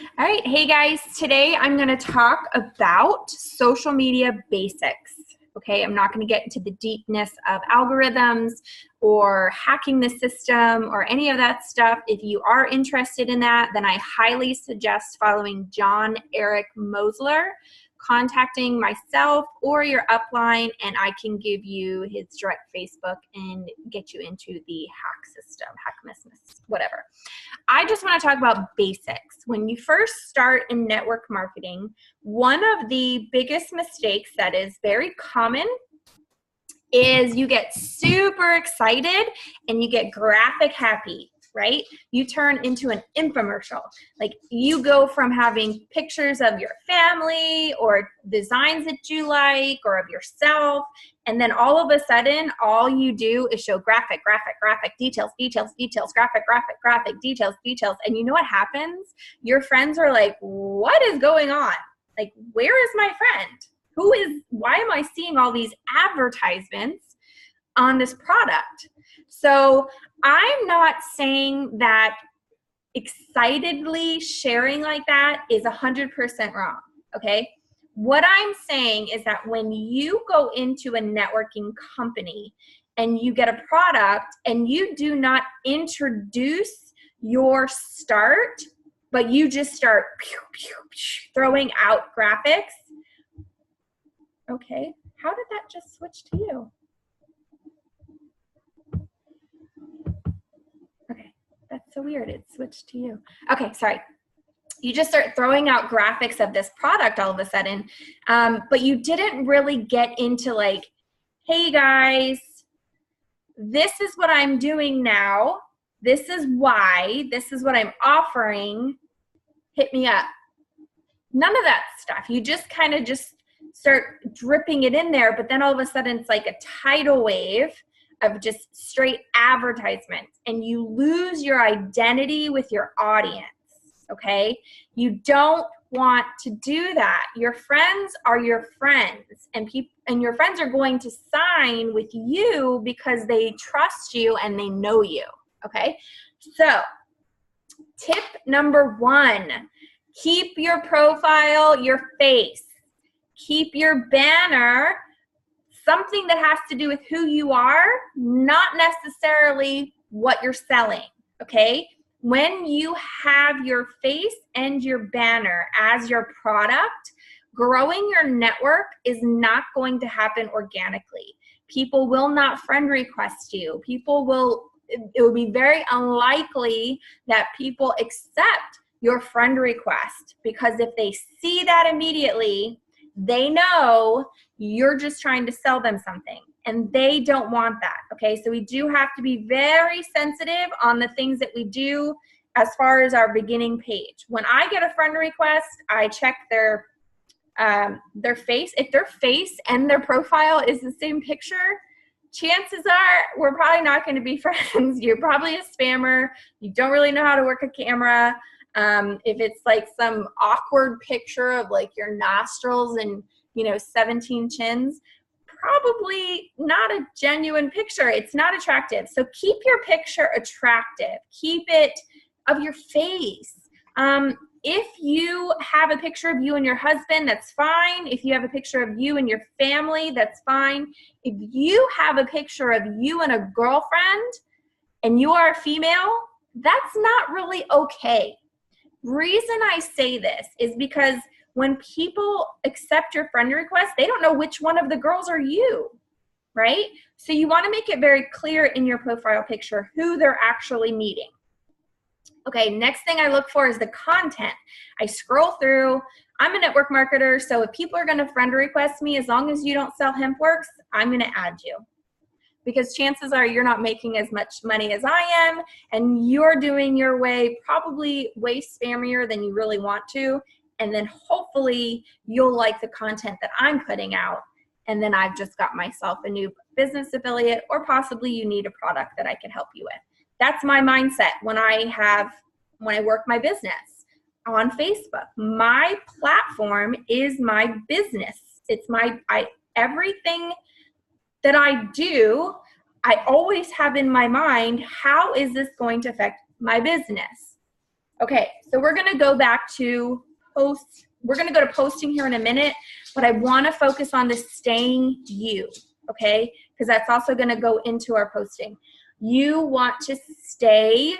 All right, hey guys, today I'm going to talk about social media basics. Okay, I'm not going to get into the deepness of algorithms or hacking the system or any of that stuff. If you are interested in that, then I highly suggest following John Eric Mosler, contacting myself or your upline, and I can give you his direct Facebook and get you into the hack system, whatever. I just want to talk about basics. When you first start in network marketing, one of the biggest mistakes that is very common is you get super excited and you get graphic happy, right? You turn into an infomercial. Like you go from having pictures of your family or designs that you like or of yourself, and then all of a sudden, all you do is show graphic, details, graphic, details. And you know what happens? Your friends are like, what is going on? Like, where is my friend? Why am I seeing all these advertisements on this product? So I'm not saying that excitedly sharing like that is 100% wrong, okay? What I'm saying is that when you go into a networking company and you get a product and you do not introduce your start, but you just start throwing out graphics, okay, how did that just switch to you? Okay, that's so weird, it switched to you. Okay, sorry. You just start throwing out graphics of this product all of a sudden, but you didn't really get into like, hey guys, this is what I'm doing now. This is why. This is what I'm offering. Hit me up. None of that stuff. You just kind of just start dripping it in there, but then all of a sudden it's like a tidal wave of just straight advertisements, and you lose your identity with your audience. Okay, you don't want to do that. Your friends are your friends, and your friends are going to sign with you because they trust you and they know you. Okay, so tip number 1, keep your profile your face. Keep your banner something that has to do with who you are, not necessarily what you're selling. Okay, when you have your face and your banner as your product, growing your network is not going to happen organically. People will not friend request you. It will be very unlikely that people accept your friend request, because if they see that immediately, they know you're just trying to sell them something, and they don't want that. Okay, so we do have to be very sensitive on the things that we do as far as our beginning page. When I get a friend request, I check their face. If their face and their profile is the same picture, chances are we're probably not going to be friends. You're probably a spammer. You don't really know how to work a camera. If it's like some awkward picture of like your nostrils and 17 chins, probably not a genuine picture. It's not attractive. So keep your picture attractive. Keep it of your face. If you have a picture of you and your husband, that's fine. If you have a picture of you and your family, that's fine. If you have a picture of you and a girlfriend and you are a female, that's not really okay. Reason I say this is because when people accept your friend request, they don't know which one of the girls are you, right? So you want to make it very clear in your profile picture who they're actually meeting. Okay, next thing I look for is the content. I scroll through. I'm a network marketer, so if people are going to friend request me, as long as you don't sell HempWorks, I'm going to add you. Because chances are you're not making as much money as I am, and you're doing your way probably way spammier than you really want to, and then hopefully you'll like the content that I'm putting out, and then I've just got myself a new business affiliate, or possibly you need a product that I can help you with. That's my mindset when I work my business on Facebook. My platform is my business. It's everything that I do, I always have in my mind, how is this going to affect my business? Okay, so we're going to go back to post. We're going to go to posting here in a minute, but I want to focus on the staying you, okay? Because that's also going to go into our posting. You want to stay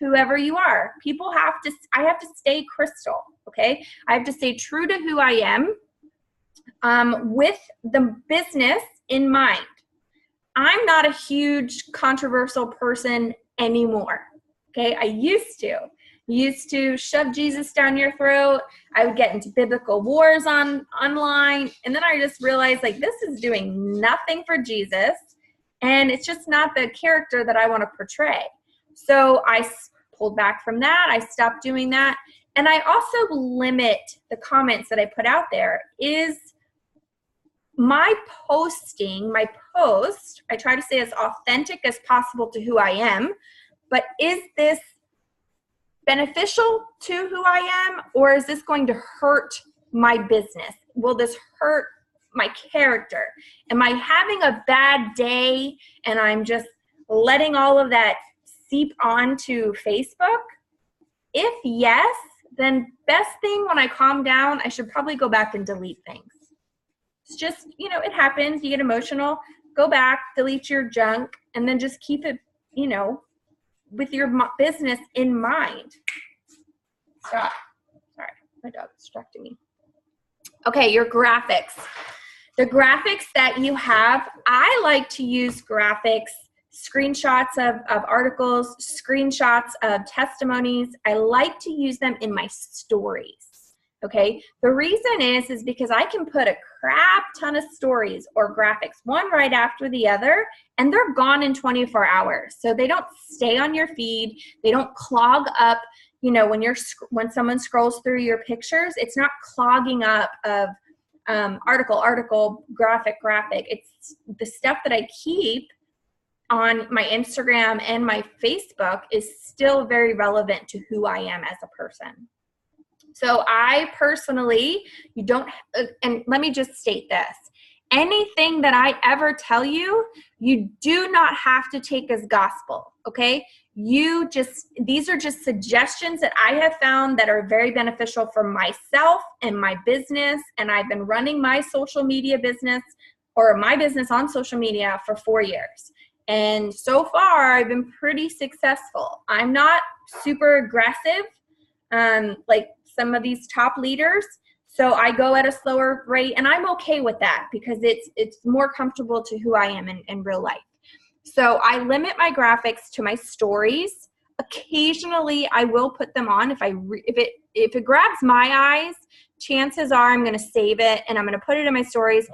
whoever you are. I have to stay Crystal, okay? I have to stay true to who I am with the business in mind. I'm not a huge controversial person anymore, okay? I used to shove Jesus down your throat. I would get into biblical wars online, and then I just realized, like, this is doing nothing for Jesus, and it's just not the character that I want to portray. So I pulled back from that. I stopped doing that, and I also limit the comments that I put out there. Is my posting, my post, I try to stay as authentic as possible to who I am, but is this beneficial to who I am, or is this going to hurt my business? Will this hurt my character? Am I having a bad day and I'm just letting all of that seep onto Facebook? If yes, then best thing when I calm down, I should probably go back and delete things. It's just, it happens. You get emotional. Go back, delete your junk, and then just keep it, with your business in mind. Stop. Sorry, my dog distracted me. Okay, your graphics. The graphics that you have, I like to use graphics, screenshots of articles, screenshots of testimonies. I like to use them in my stories. Okay, the reason is because I can put a crap ton of stories or graphics, one right after the other, and they're gone in 24 hours. So they don't stay on your feed. They don't clog up. When someone scrolls through your pictures, it's not clogging up of article, graphic. It's the stuff that I keep on my Instagram and my Facebook is still very relevant to who I am as a person. So I personally, and let me just state this. Anything that I ever tell you, you do not have to take as gospel, okay? These are just suggestions that I have found that are very beneficial for myself and my business. And I've been running my social media business or my business on social media for 4 years. And so far, I've been pretty successful. I'm not super aggressive like some of these top leaders. So I go at a slower rate, and I'm okay with that because it's more comfortable to who I am in real life. So I limit my graphics to my stories. Occasionally, I will put them on if it grabs my eyes. Chances are I'm going to save it and I'm going to put it in my stories.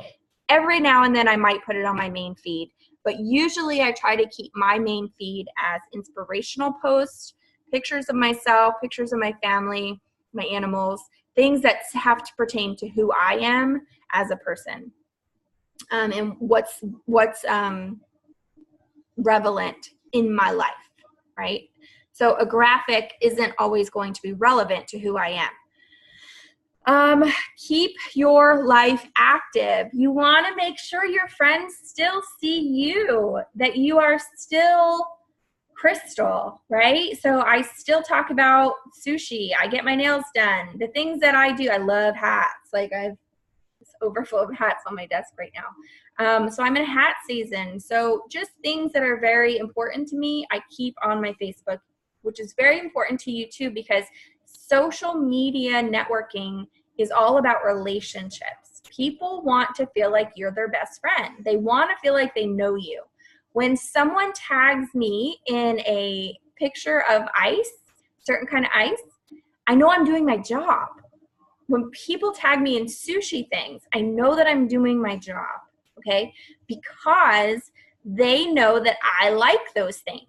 Every now and then, I might put it on my main feed, but usually I try to keep my main feed as inspirational posts, pictures of myself, pictures of my family, my animals, things that have to pertain to who I am as a person, and what's relevant in my life, right? So a graphic isn't always going to be relevant to who I am. Keep your life active. You want to make sure your friends still see you, that you are still Crystal, right? So I still talk about sushi. I get my nails done. The things that I do, I love hats. Like I've this overflow of hats on my desk right now. So I'm in hat season. So just things that are very important to me, I keep on my Facebook, which is very important to you too, because social media networking is all about relationships. People want to feel like you're their best friend. They want to feel like they know you. When someone tags me in a picture of ice, certain kind of ice, I know I'm doing my job. When people tag me in sushi things, I know that I'm doing my job, okay? Because they know that I like those things.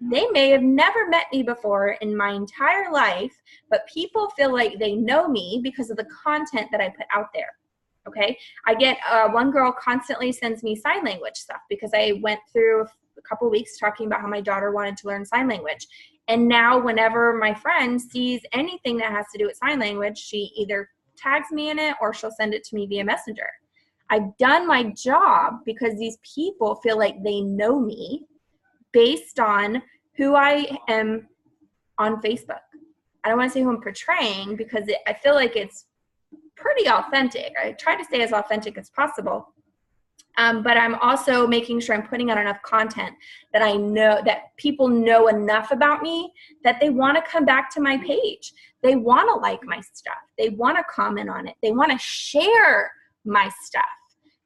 They may have never met me before in my entire life, but people feel like they know me because of the content that I put out there. Okay, I get one girl constantly sends me sign language stuff because I went through a couple of weeks talking about how my daughter wanted to learn sign language. And now whenever my friend sees anything that has to do with sign language, she either tags me in it or she'll send it to me via Messenger. I've done my job because these people feel like they know me based on who I am on Facebook. I don't want to say who I'm portraying because I feel like it's pretty authentic. I try to stay as authentic as possible. But I'm also making sure I'm putting out enough content that I know that people know enough about me that they want to come back to my page. They want to like my stuff. They want to comment on it. They want to share my stuff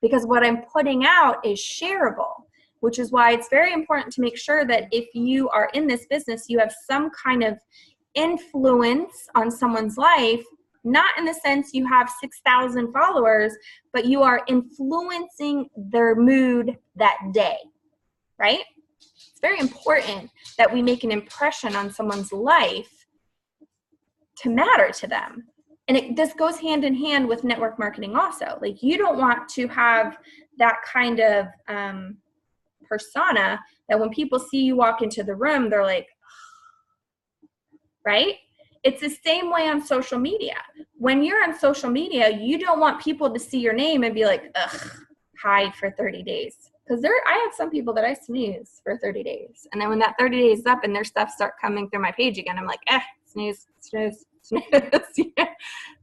because what I'm putting out is shareable, which is why it's very important to make sure that if you are in this business, you have some kind of influence on someone's life, not in the sense you have 6,000 followers, but you are influencing their mood that day, right? It's very important that we make an impression on someone's life to matter to them. And this goes hand in hand with network marketing also. Like you don't want to have that kind of persona that when people see you walk into the room, they're like, right? It's the same way on social media. When you're on social media, you don't want people to see your name and be like, ugh, hide for 30 days. Because I have some people that I snooze for 30 days. And then when that 30 days is up and their stuff start coming through my page again, I'm like, snooze, snooze, snooze. Yeah.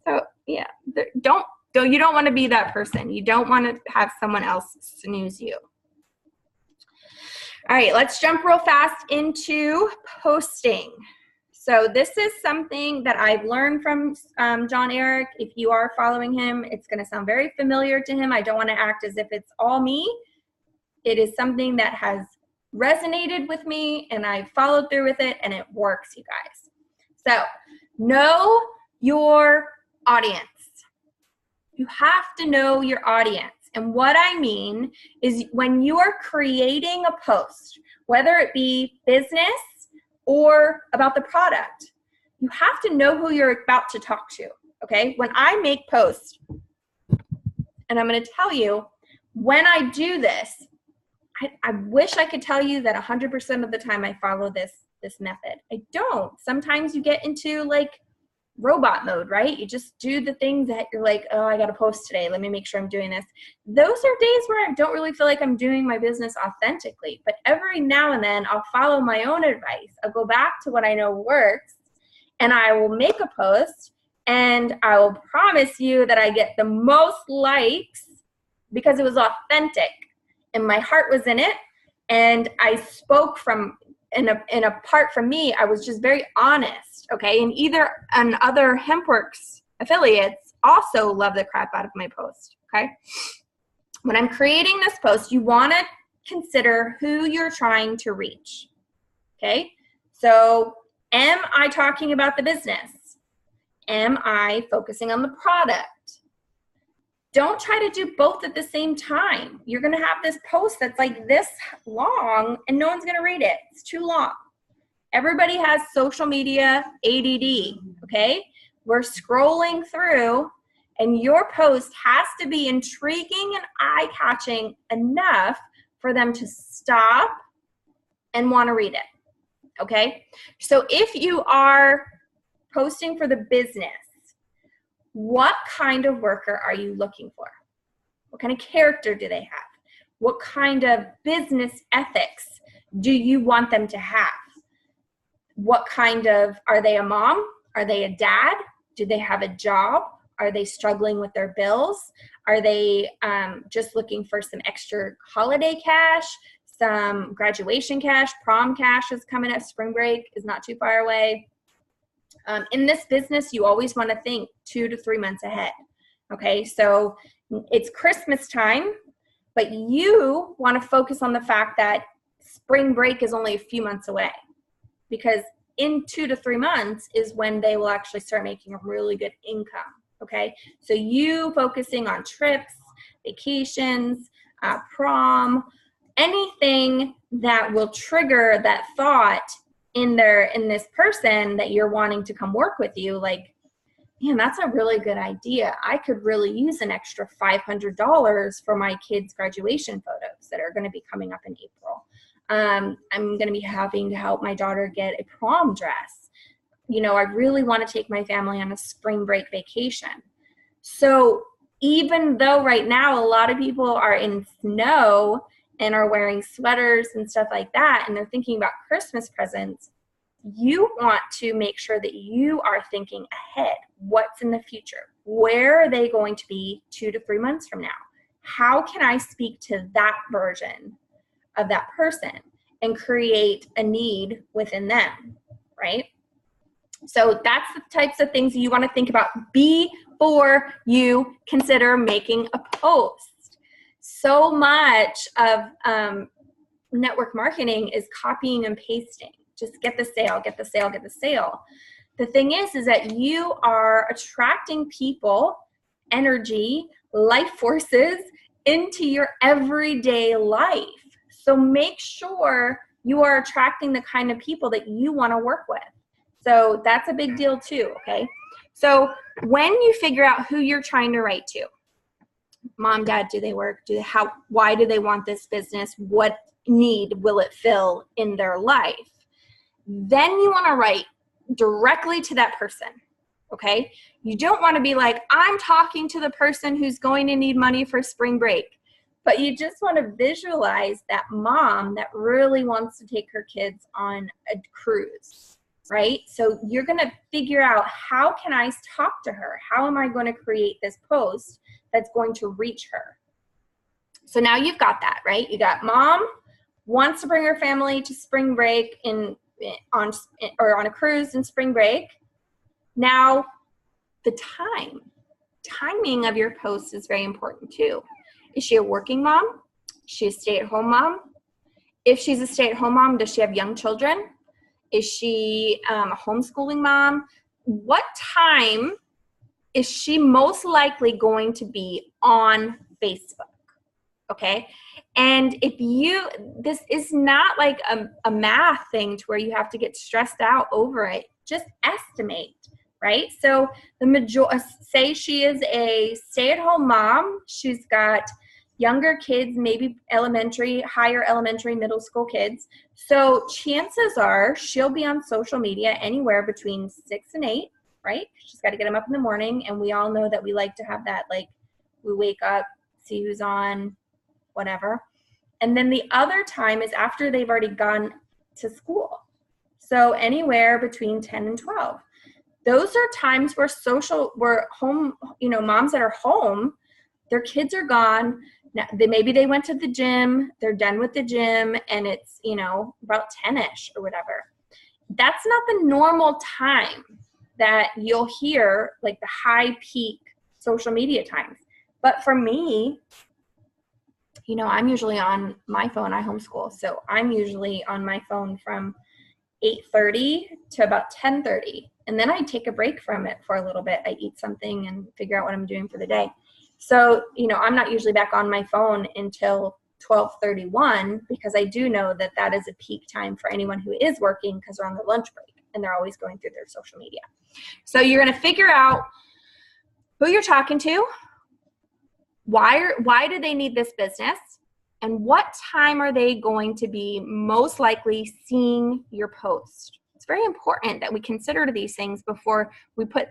So yeah, you don't want to be that person. You don't want to have someone else snooze you. All right, let's jump real fast into posting. So this is something that I've learned from John Eric. If you are following him, it's going to sound very familiar to him. I don't want to act as if it's all me. It is something that has resonated with me, and I've followed through with it, and it works, you guys. So know your audience. You have to know your audience. And what I mean is when you are creating a post, whether it be business or about the product, you have to know who you're about to talk to, okay? When I make posts, and I'm going to tell you, when I do this, I wish I could tell you that 100% of the time I follow this method. I don't. Sometimes you get into like robot mode, right? You just do the things that you're like, oh, I got to post today. Let me make sure I'm doing this. Those are days where I don't really feel like I'm doing my business authentically. But every now and then I'll follow my own advice. I'll go back to what I know works and I will make a post and I will promise you that I get the most likes because it was authentic and my heart was in it. And I spoke from in a part from me, I was just very honest, okay? And other HempWorks affiliates also love the crap out of my post, okay? When I'm creating this post, you want to consider who you're trying to reach, okay? So am I talking about the business? Am I focusing on the product? Don't try to do both at the same time. You're going to have this post that's like this long and no one's going to read it. It's too long. Everybody has social media ADD, okay? We're scrolling through and your post has to be intriguing and eye-catching enough for them to stop and want to read it, okay? So if you are posting for the business, what kind of worker are you looking for? What kind of character do they have? What kind of business ethics do you want them to have? Are they a mom? Are they a dad? Do they have a job? Are they struggling with their bills? Are they just looking for some extra holiday cash, some graduation cash, prom cash is coming up, spring break is not too far away. In this business, you always want to think 2 to 3 months ahead, okay? So it's Christmas time, but you want to focus on the fact that spring break is only a few months away because in 2 to 3 months is when they will actually start making a really good income, okay? So you focusing on trips, vacations, prom, anything that will trigger that thought in this person that you're wanting to come work with you, like, man, that's a really good idea. I could really use an extra $500 for my kids' graduation photos that are going to be coming up in April. I'm going to be having to help my daughter get a prom dress. You know, I really want to take my family on a spring break vacation. So even though right now a lot of people are in snow and are wearing sweaters and stuff like that, and they're thinking about Christmas presents, You want to make sure that you are thinking ahead. What's in the future? Where are they going to be 2 to 3 months from now? How can I speak to that version of that person and create a need within them, right? So that's the types of things you want to think about before you consider making a post. So much of network marketing is copying and pasting. Just get the sale, get the sale, get the sale. The thing is that you are attracting people, energy, life forces into your everyday life. So make sure you are attracting the kind of people that you want to work with. So that's a big deal too, okay? So when you figure out who you're trying to write to, mom, dad, do they work? Why do they want this business? What need will it fill in their life? Then you want to write directly to that person, okay? You don't want to be like, I'm talking to the person who's going to need money for spring break. But you just want to visualize that mom that really wants to take her kids on a cruise, right? So you're going to figure out, how can I talk to her? How am I going to create this post that's going to reach her? So now you've got that, right? You got mom wants to bring her family to spring break on a cruise in spring break. Now, the timing of your post is very important too. Is she a working mom? Is she a stay-at-home mom? If she's a stay-at-home mom, does she have young children? Is she a homeschooling mom? What time is she most likely going to be on Facebook? Okay. And this is not like a math thing to where you have to get stressed out over it. Just estimate, right? So say she is a stay-at-home mom. She's got younger kids, maybe higher elementary, middle school kids. So chances are she'll be on social media anywhere between 6 and 8, right? She's got to get them up in the morning. And we all know that we like to have that, like, we wake up, see who's on, whatever. And then the other time is after they've already gone to school. So anywhere between 10 and 12. Those are times where home, moms that are home, their kids are gone. Now, maybe they went to the gym, they're done with the gym, and it's, about 10-ish or whatever. That's not the normal time that you'll hear, like, the high peak social media times. But for me, I'm usually on my phone. I homeschool. So I'm usually on my phone from 8:30 to about 10:30. And then I take a break from it for a little bit. I eat something and figure out what I'm doing for the day. So, I'm not usually back on my phone until 12:31, because I do know that that is a peak time for anyone who is working, because they're on their lunch break and they're always going through their social media. So you're going to figure out who you're talking to, why do they need this business, and what time are they going to be most likely seeing your post. It's very important that we consider these things before we put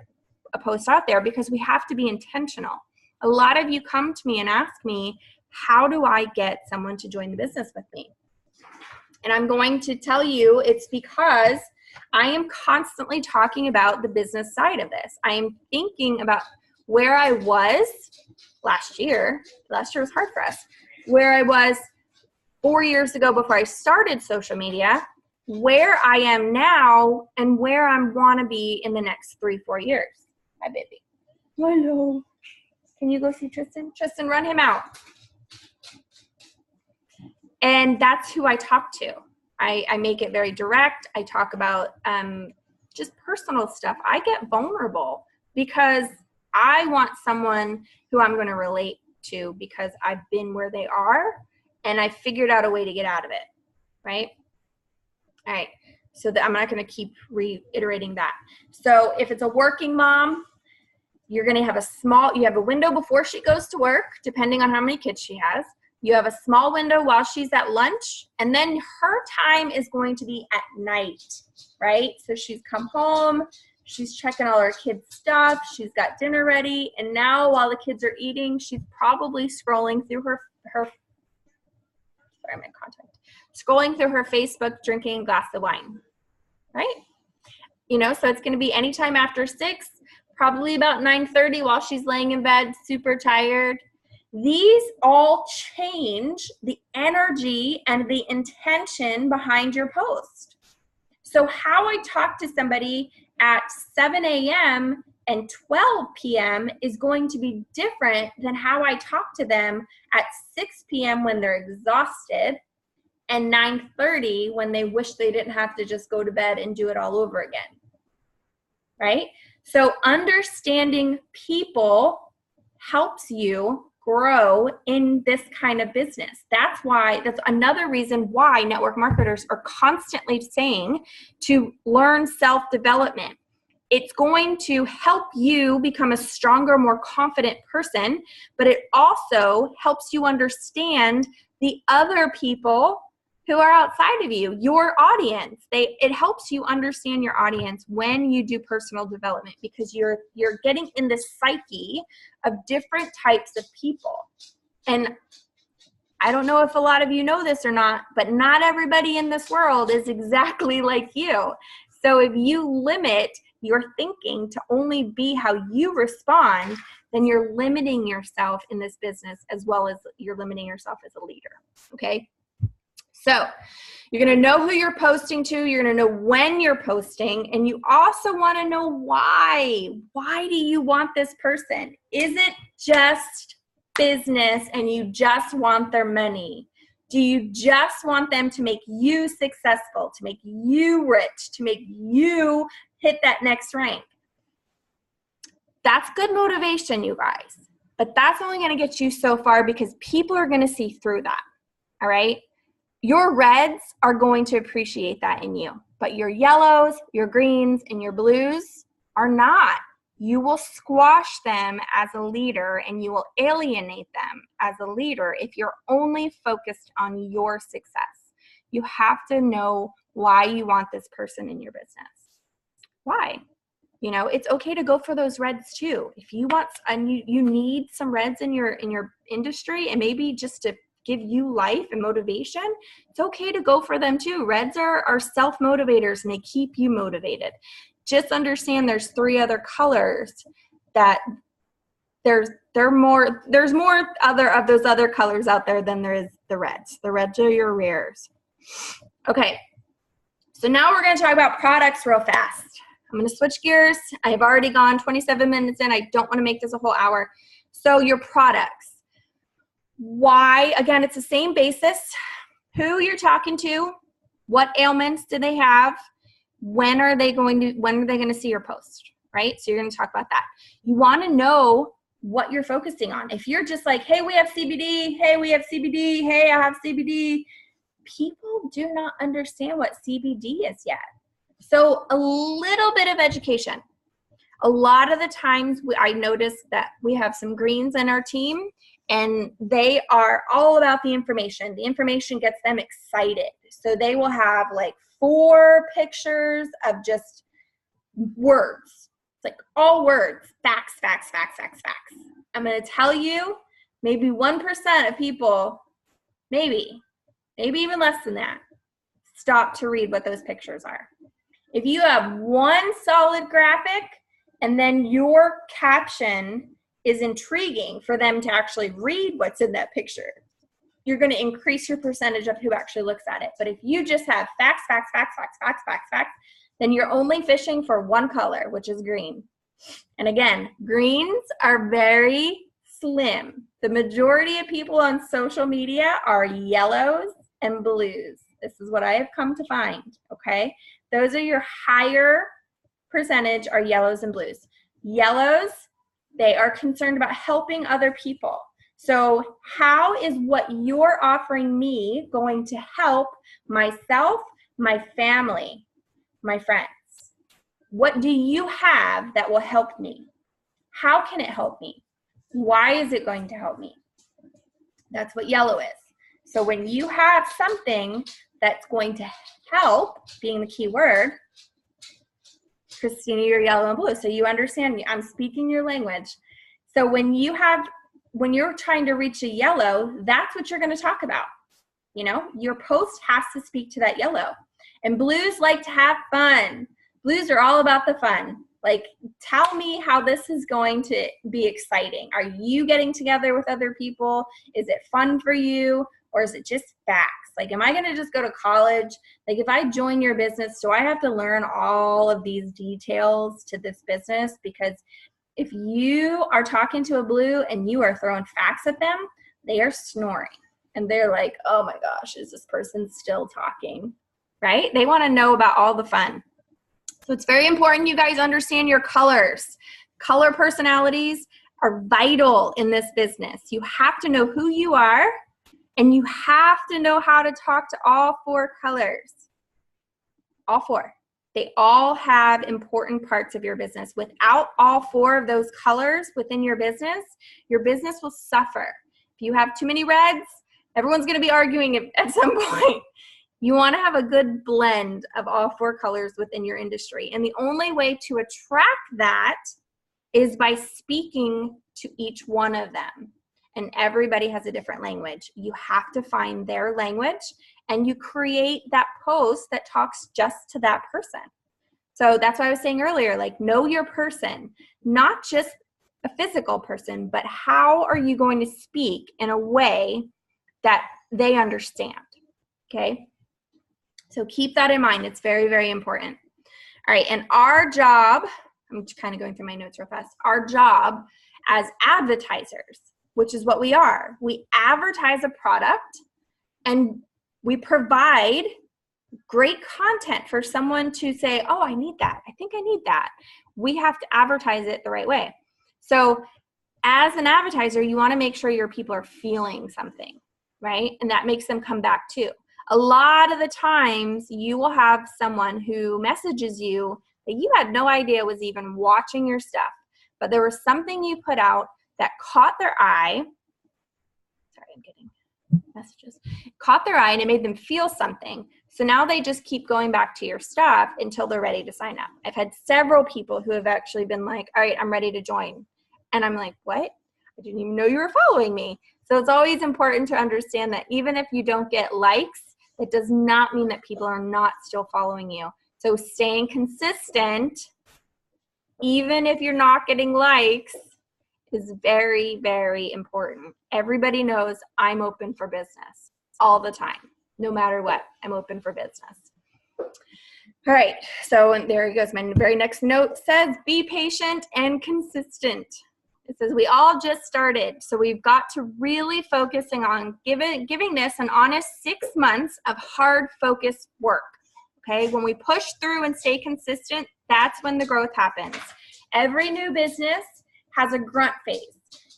a post out there, because we have to be intentional. A lot of you come to me and ask me, how do I get someone to join the business with me? And I'm going to tell you, it's because I am constantly talking about the business side of this. I am thinking about where I was last year. Last year was hard for us. Where I was 4 years ago before I started social media, where I am now, and where I want to be in the next 3-4 years. Hi, baby. Hello. Can you go see Tristan? Tristan, run him out. And that's who I talk to. I make it very direct. I talk about just personal stuff. I get vulnerable because I want someone who I'm going to relate to, because I've been where they are and I figured out a way to get out of it, right? All right. So I'm not going to keep reiterating that. So if it's a working mom, you're going to have you have a window before she goes to work, depending on how many kids she has. You have a small window while she's at lunch, and then her time is going to be at night, right? So she's come home, she's checking all her kids' stuff, she's got dinner ready, and now while the kids are eating, she's probably scrolling through scrolling through her Facebook, drinking a glass of wine. right? You know, so it's going to be anytime after 6, probably about 9:30 while she's laying in bed, super tired. These all change the energy and the intention behind your post. So how I talk to somebody at 7 a.m. and 12 p.m. is going to be different than how I talk to them at 6 p.m. when they're exhausted and 9:30 when they wish they didn't have to just go to bed and do it all over again, right? So understanding people helps you grow in this kind of business. That's another reason why network marketers are constantly saying to learn self-development. It's going to help you become a stronger, more confident person, but it also helps you understand the other people who are outside of you, your audience. It helps you understand your audience when you do personal development, because you're getting in the psyche of different types of people. And I don't know if a lot of you know this or not, but not everybody in this world is exactly like you. So if you limit your thinking to only be how you respond, then you're limiting yourself in this business as well as you're limiting yourself as a leader, okay? So you're going to know who you're posting to. You're going to know when you're posting. And you also want to know why. Why do you want this person? Is it just business and you just want their money? Do you just want them to make you successful, to make you rich, to make you hit that next rank? That's good motivation, you guys. But that's only going to get you so far because people are going to see through that, all right? Your reds are going to appreciate that in you, but your yellows, your greens, and your blues are not. You will squash them as a leader and you will alienate them as a leader if you're only focused on your success. You have to know why you want this person in your business. Why? You know, it's okay to go for those reds too. If you want, and you need some reds in your industry, and maybe just to give you life and motivation, it's okay to go for them too. Reds are self-motivators and they keep you motivated. Just understand there's 3 other colors that there's more other of those other colors out there than there is the reds. The reds are your rares. Okay, so now we're going to talk about products real fast. I'm going to switch gears. I've already gone 27 minutes in. I don't want to make this a whole hour. So your products. Why? Again, it's the same basis. Who you're talking to, what ailments do they have, when are they going to see your post, right? So you're going to talk about that. You want to know what you're focusing on. If you're just like, hey, we have CBD, hey, we have CBD, hey, I have CBD, people do not understand what CBD is yet. So a little bit of education. A lot of the times I notice that we have some greens in our team, and they are all about the information. The information gets them excited. So they will have like 4 pictures of just words. It's like all words, facts, facts, facts, facts, facts. I'm going to tell you, maybe 1% of people, maybe even less than that, stop to read what those pictures are. If you have one solid graphic and then your caption is intriguing for them to actually read what's in that picture, you're going to increase your percentage of who actually looks at it. But if you just have facts, facts, facts, facts, facts, facts, facts, then you're only fishing for one color, which is green. And again, greens are very slim. The majority of people on social media are yellows and blues. This is what I have come to find, okay? Those are your higher percentage are yellows and blues. Yellows, they are concerned about helping other people. So how is what you're offering me going to help myself, my family, my friends? What do you have that will help me? How can it help me? Why is it going to help me? That's what yellow is. So when you have something that's going to help, being the key word, Christina, you're yellow and blue. So you understand me. I'm speaking your language. So when you're trying to reach a yellow, that's what you're going to talk about. You know, your post has to speak to that yellow. And blues like to have fun. Blues are all about the fun. Like, tell me how this is going to be exciting. Are you getting together with other people? Is it fun for you? Or is it just facts? Like, am I going to just go to college? Like, if I join your business, do I have to learn all of these details to this business? Because if you are talking to a blue and you are throwing facts at them, they are snoring. And they're like, oh my gosh, is this person still talking? Right? They want to know about all the fun. So it's very important you guys understand your colors. Color personalities are vital in this business. You have to know who you are, and you have to know how to talk to all 4 colors. All 4. They all have important parts of your business. Without all 4 of those colors within your business will suffer. If you have too many reds, everyone's going to be arguing at some point. You want to have a good blend of all 4 colors within your industry. And the only way to attract that is by speaking to each one of them. And everybody has a different language. You have to find their language, and you create that post that talks just to that person. So that's why I was saying earlier, like, know your person, not just a physical person, but how are you going to speak in a way that they understand, okay? So keep that in mind. It's very, very important. All right, and our job, I'm just kind of going through my notes real fast. Our job as advertisers, which is what we are, we advertise a product and we provide great content for someone to say, oh, I need that. I think I need that. We have to advertise it the right way. So as an advertiser, you want to make sure your people are feeling something, right? And that makes them come back too. A lot of the times you will have someone who messages you that you had no idea was even watching your stuff, but there was something you put out that caught their eye. Sorry, I'm getting messages. Caught their eye and it made them feel something. So now they just keep going back to your stuff until they're ready to sign up. I've had several people who have actually been like, all right, I'm ready to join. And I'm like, what? I didn't even know you were following me. So it's always important to understand that even if you don't get likes, it does not mean that people are not still following you. So staying consistent, even if you're not getting likes, is very, very important. Everybody knows I'm open for business all the time. No matter what, I'm open for business. All right, so there it goes. My very next note says, be patient and consistent. It says we all just started, so we've got to really focusing on giving this an honest 6 months of hard focused work, okay? When we push through and stay consistent, that's when the growth happens. Every new business has a grunt phase.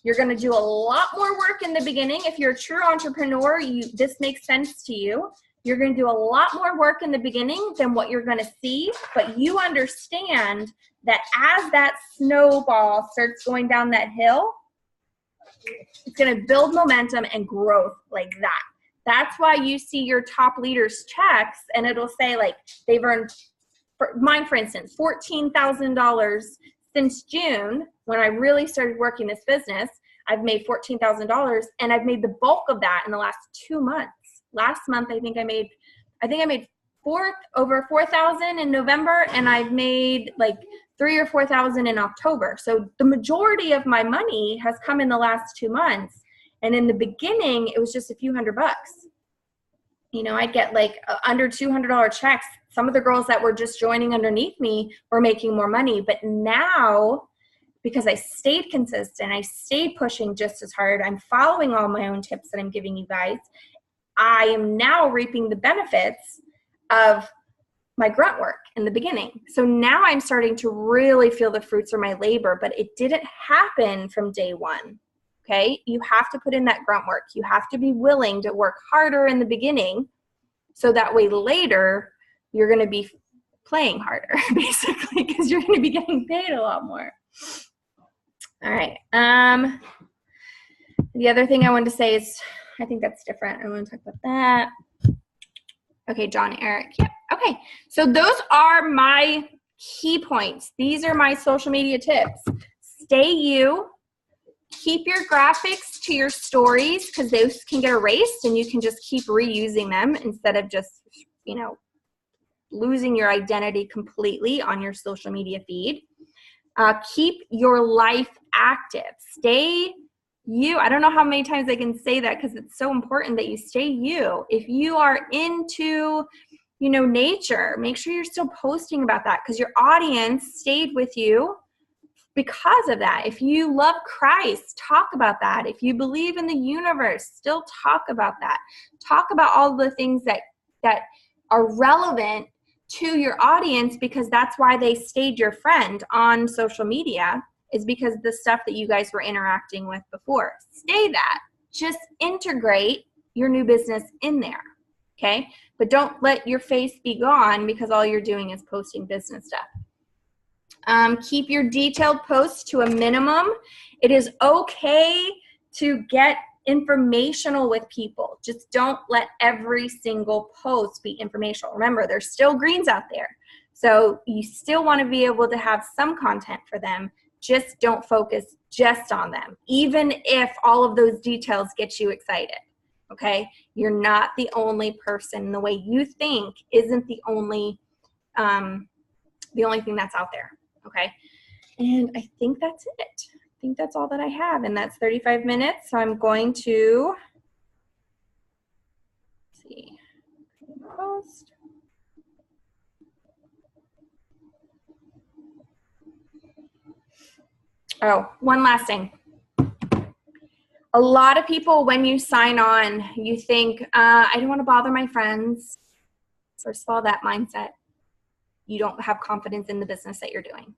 You're gonna do a lot more work in the beginning. If you're a true entrepreneur, this makes sense to you. You're gonna do a lot more work in the beginning than what you're gonna see, but you understand that as that snowball starts going down that hill, it's gonna build momentum and growth like that. That's why you see your top leaders' checks and it'll say like they've earned, mine for instance, $14,000 since June when I really started working this business. I've made $14,000 and I've made the bulk of that in the last 2 months. Last month, I think I made over 4,000 in November, and I've made like 3,000 or 4,000 in October. So the majority of my money has come in the last 2 months. And in the beginning, it was just a few $100. You know, I'd get like under $200 checks. Some of the girls that were just joining underneath me were making more money. But now, because I stayed consistent, I stayed pushing just as hard, I'm following all my own tips that I'm giving you guys, I am now reaping the benefits of my grunt work in the beginning. So now I'm starting to really feel the fruits of my labor, but it didn't happen from day one, okay? You have to put in that grunt work. You have to be willing to work harder in the beginning so that way later you're gonna be playing harder, basically, because you're gonna be getting paid a lot more. All right, the other thing I wanted to say is, I think that's different. I want to talk about that. Okay, John, Eric, yep. Okay, so those are my key points. These are my social media tips. Stay you. Keep your graphics to your stories because those can get erased and you can just keep reusing them instead of just, you know, losing your identity completely on your social media feed. Keep your life active. Stay you. I don't know how many times I can say that because it's so important that you stay you. If you are into, you know, nature, make sure you're still posting about that because your audience stayed with you because of that. If you love Christ, talk about that. If you believe in the universe, still talk about that. Talk about all the things that are relevant to your audience, because that's why they stayed your friend on social media, is because the stuff that you guys were interacting with before. Stay that. Just integrate your new business in there, okay? But don't let your face be gone because all you're doing is posting business stuff. Keep your detailed posts to a minimum. It is okay to get informational with people. Just don't let every single post be informational. Remember, there's still greens out there. So you still want to be able to have some content for them. Just don't focus just on them, even if all of those details get you excited. Okay? You're not the only person. The way you think isn't the only thing that's out there. Okay? And I think that's it. I think that's all that I have, and that's 35 minutes. So I'm going to post. Oh, one last thing. A lot of people, when you sign on, you think, I don't want to bother my friends. First of all, that mindset. You don't have confidence in the business that you're doing.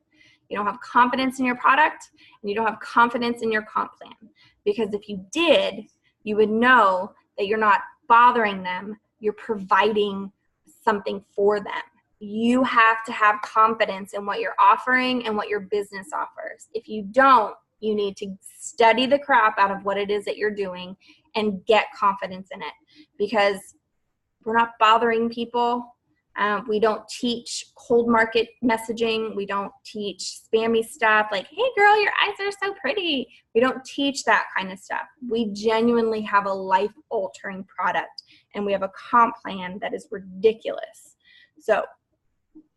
You don't have confidence in your product, and you don't have confidence in your comp plan. Because if you did, you would know that you're not bothering them, you're providing something for them. You have to have confidence in what you're offering and what your business offers. If you don't, you need to study the crap out of what it is that you're doing and get confidence in it, because we're not bothering people. We don't teach cold market messaging. We don't teach spammy stuff like, hey girl, your eyes are so pretty. We don't teach that kind of stuff. We genuinely have a life-altering product, and we have a comp plan that is ridiculous. So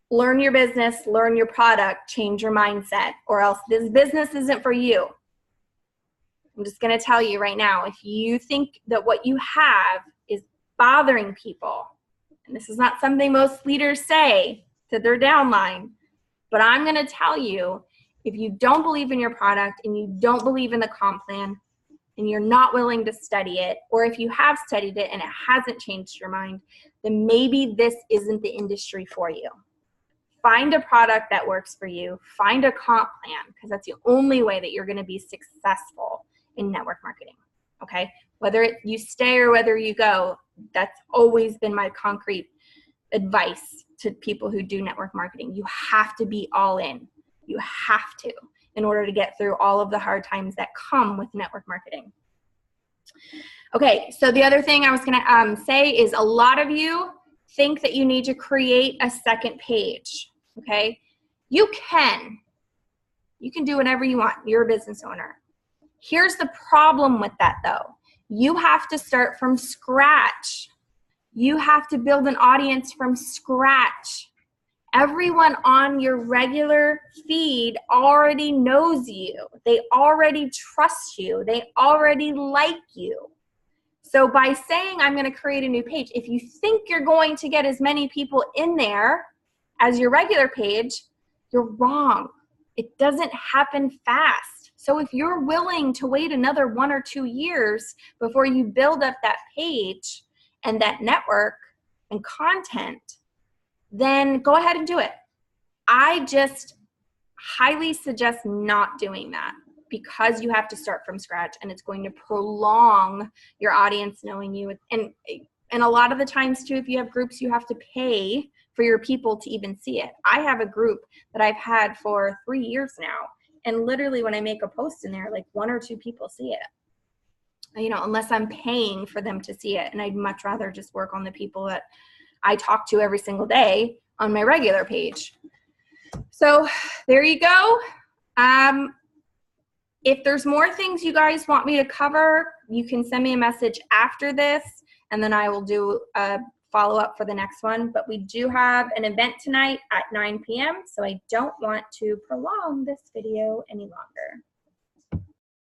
learn your business, learn your product, change your mindset, or else this business isn't for you. I'm just going to tell you right now, if you think that what you have is bothering people, and this is not something most leaders say to their downline, but I'm going to tell you, if you don't believe in your product and you don't believe in the comp plan and you're not willing to study it, or if you have studied it and it hasn't changed your mind, then maybe this isn't the industry for you. Find a product that works for you. Find a comp plan, because that's the only way that you're going to be successful in network marketing, okay? Whether you stay or whether you go, that's always been my concrete advice to people who do network marketing. You have to be all in. You have to, in order to get through all of the hard times that come with network marketing. Okay, so the other thing I was going to say is, a lot of you think that you need to create a second page, okay? You can do whatever you want. You're a business owner. Here's the problem with that though. You have to start from scratch. You have to build an audience from scratch. Everyone on your regular feed already knows you. They already trust you. They already like you. So by saying I'm going to create a new page, if you think you're going to get as many people in there as your regular page, you're wrong. It doesn't happen fast. So if you're willing to wait another 1 or 2 years before you build up that page and that network and content, then go ahead and do it. I just highly suggest not doing that, because you have to start from scratch, and it's going to prolong your audience knowing you. And a lot of the times too, if you have groups, you have to pay for your people to even see it. I have a group that I've had for 3 years now, and literally when I make a post in there, like 1 or 2 people see it, you know, unless I'm paying for them to see it. And I'd much rather just work on the people that I talk to every single day on my regular page. So there you go. If there's more things you guys want me to cover, you can send me a message after this, and then I will do a follow up for the next one. But we do have an event tonight at 9 p.m. So I don't want to prolong this video any longer.